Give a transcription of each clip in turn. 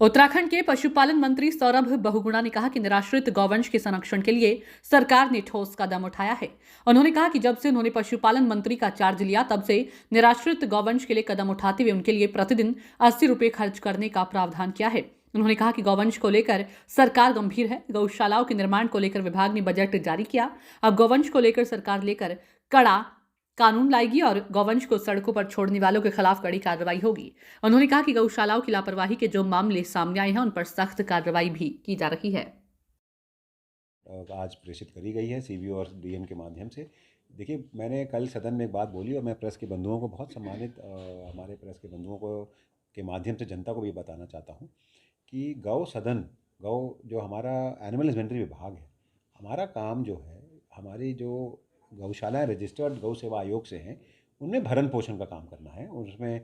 उत्तराखंड के पशुपालन मंत्री सौरभ बहुगुणा ने कहा कि निराश्रित गौवंश के संरक्षण के लिए सरकार ने ठोस कदम उठाया है। उन्होंने कहा कि जब से उन्होंने पशुपालन मंत्री का चार्ज लिया तब से निराश्रित गौवंश के लिए कदम उठाते हुए उनके लिए प्रतिदिन 80 रुपये खर्च करने का प्रावधान किया है। उन्होंने कहा कि गौवंश को लेकर सरकार गंभीर है। गौशालाओं के निर्माण को लेकर विभाग ने बजट जारी किया। अब गौवंश को लेकर सरकार लेकर कड़ा कानून लाएगी और गौवंश को सड़कों पर छोड़ने वालों के खिलाफ कड़ी कार्रवाई होगी। उन्होंने कहा कि गौशालाओं की लापरवाही के जो मामले सामने आए हैं उन पर सख्त कार्रवाई भी की जा रही है। आज प्रेषित करी गई है सीबीओ और डीएम के माध्यम से। देखिए, मैंने कल सदन में एक बात बोली और मैं प्रेस के बंधुओं को बहुत सम्मानित हमारे प्रेस के बंधुओं को के माध्यम से जनता को भी बताना चाहता हूँ कि गौ सदन गौ जो हमारा एनिमल हस्बेंड्री विभाग है, हमारा काम जो है, हमारी जो गौशालाएँ रजिस्टर्ड गौ सेवा आयोग से हैं, उनमें भरण पोषण का काम करना है और उसमें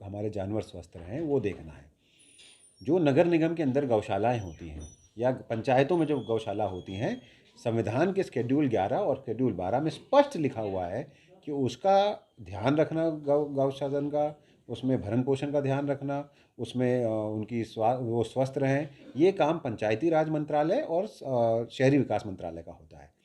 हमारे जानवर स्वस्थ रहें वो देखना है। जो नगर निगम के अंदर गौशालाएँ होती हैं या पंचायतों में जो गौशाला होती हैं, संविधान के शेड्यूल 11 और शेड्यूल 12 में स्पष्ट लिखा हुआ है कि उसका ध्यान रखना गौशाला का, उसमें भरण पोषण का ध्यान रखना, उसमें उनकी वो स्वस्थ रहें, ये काम पंचायती राज मंत्रालय और शहरी विकास मंत्रालय का होता है।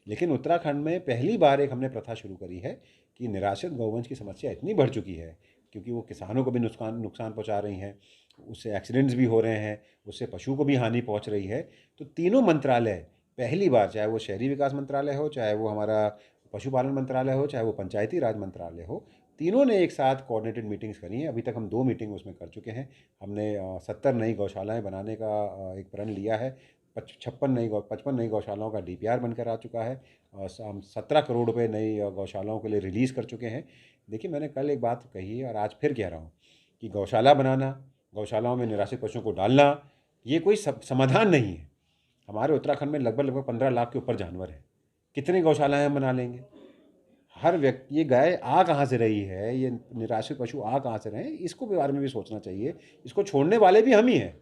लेकिन उत्तराखंड में पहली बार एक हमने प्रथा शुरू करी है कि निराश्रित गौवंश की समस्या इतनी बढ़ चुकी है क्योंकि वो किसानों को भी नुकसान पहुंचा रही हैं, उससे एक्सीडेंट्स भी हो रहे हैं, उससे पशु को भी हानि पहुंच रही है। तो तीनों मंत्रालय पहली बार, चाहे वो शहरी विकास मंत्रालय हो, चाहे वो हमारा पशुपालन मंत्रालय हो, चाहे वो पंचायती राज मंत्रालय हो, तीनों ने एक साथ कोऑर्डिनेटेड मीटिंग्स करी हैं। अभी तक हम 2 मीटिंग उसमें कर चुके हैं। हमने 70 नई गौशालाएँ बनाने का एक प्रण लिया है। 55 नई गौशालाओं का डीपीआर बनकर आ चुका है और हम 17 करोड़ रुपए नई गौशालाओं के लिए रिलीज़ कर चुके हैं। देखिए, मैंने कल एक बात कही है और आज फिर कह रहा हूँ कि गौशाला बनाना, गौशालाओं में निराश्रित पशुओं को डालना, ये कोई समाधान नहीं है। हमारे उत्तराखंड में लगभग 15 लाख के ऊपर जानवर हैं। कितनी गौशालाएँ हम बना लेंगे? हर व्यक्ति, ये गाय आ कहाँ से रही है, ये निराश्रित पशु आ कहाँ से रहे हैं, इसको के बारे में भी सोचना चाहिए। इसको छोड़ने वाले भी हम ही हैं।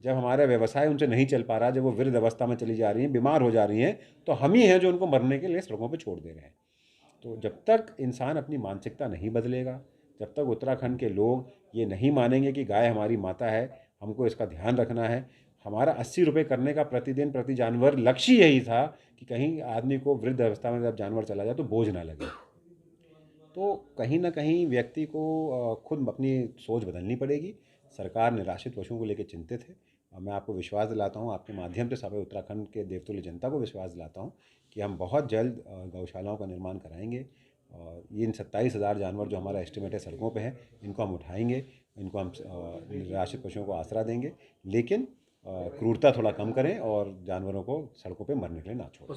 जब हमारा व्यवसाय उनसे नहीं चल पा रहा, जब वो वृद्ध अवस्था में चली जा रही हैं, बीमार हो जा रही हैं, तो हम ही हैं जो उनको मरने के लिए सड़कों पे छोड़ दे रहे हैं। तो जब तक इंसान अपनी मानसिकता नहीं बदलेगा, जब तक उत्तराखंड के लोग ये नहीं मानेंगे कि गाय हमारी माता है, हमको इसका ध्यान रखना है। हमारा 80 रुपये करने का प्रतिदिन प्रति जानवर लक्ष्य यही था कि कहीं आदमी को वृद्ध अवस्था में जब जानवर चला जाए तो बोझ ना लगे। तो कहीं न कहीं व्यक्ति को खुद अपनी सोच बदलनी पड़ेगी। सरकार निराश्रित पशुओं को लेकर चिंतित है और मैं आपको विश्वास दिलाता हूँ, आपके माध्यम से सभी उत्तराखंड के देवतुल्य जनता को विश्वास दिलाता हूँ कि हम बहुत जल्द गौशालाओं का निर्माण कराएंगे और ये इन 27,000 जानवर जो हमारा एस्टिमेट है सड़कों पे हैं, इनको हम उठाएंगे, इनको हम निराश्रित पशुओं को आसरा देंगे। लेकिन क्रूरता थोड़ा कम करें और जानवरों को सड़कों पे मरने के लिए ना छोड़ें।